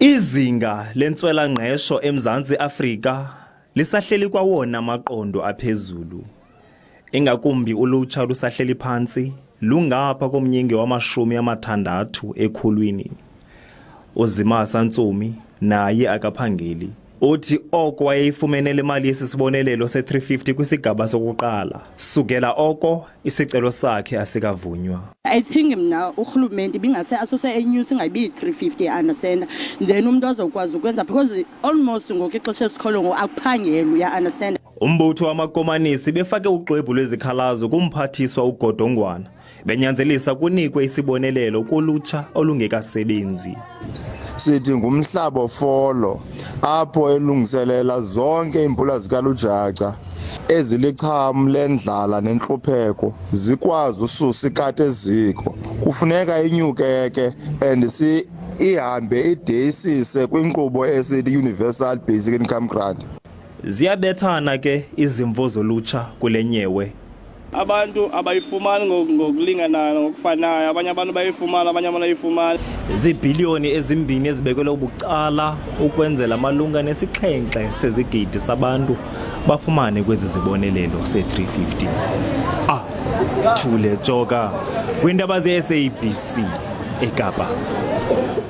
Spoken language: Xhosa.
Izinga lentswela-ngqesho eMzantsi Afrika lisahleli kwawona maqondo aphezulu. Ingakumbi ulutsha lusahleli phantsi, lungapha komyinge wama-60 ekhulwini. uZimasa Ntsomi naye akaphangeli. Uthi oko wayeyifumene lemali yesisibonelelo se-R350 kwisigaba sokuqala. Sukela oko isicelo sakhe asikavunywa. I think mna urhulumente bingase asose enyusa ingabi 350 understand, then umuntu azokwazi ukwenza because almost ngokwexesha esikolo akuphangelwa, ya understand. Umbutho wamakomanisi befake uxwebhu lwezikhalazo kumphathiswa uGodongwana, benyanzelisa kunikwe isibonelelo kulutsha olungekasebenzi. Sithi ngumhlaba folo apho elungiselela zonke iimpula zikalujaca ezilicham lendlala nentlupheko zikwazi ususa ikati eziko. Kufuneka inyuke ke and ihambe idesise kwinkqubo esithi Universal Basic Income Grant. Ziyabethana ke izimvo zolutsha kule nyewe. Abantu abayifumani ngokulinganayo ngokufanayo, abanye abantu bayifumana, abanye abayifumani. Zibhiliyoni ezimbini ezibekelwe ubucala ukwenzela malunga nesixhenxe sezigidi sabantu bafumane kwezi zibonelelo se-R350. Thule Joka, kwiindaba ze-SABC eKapa.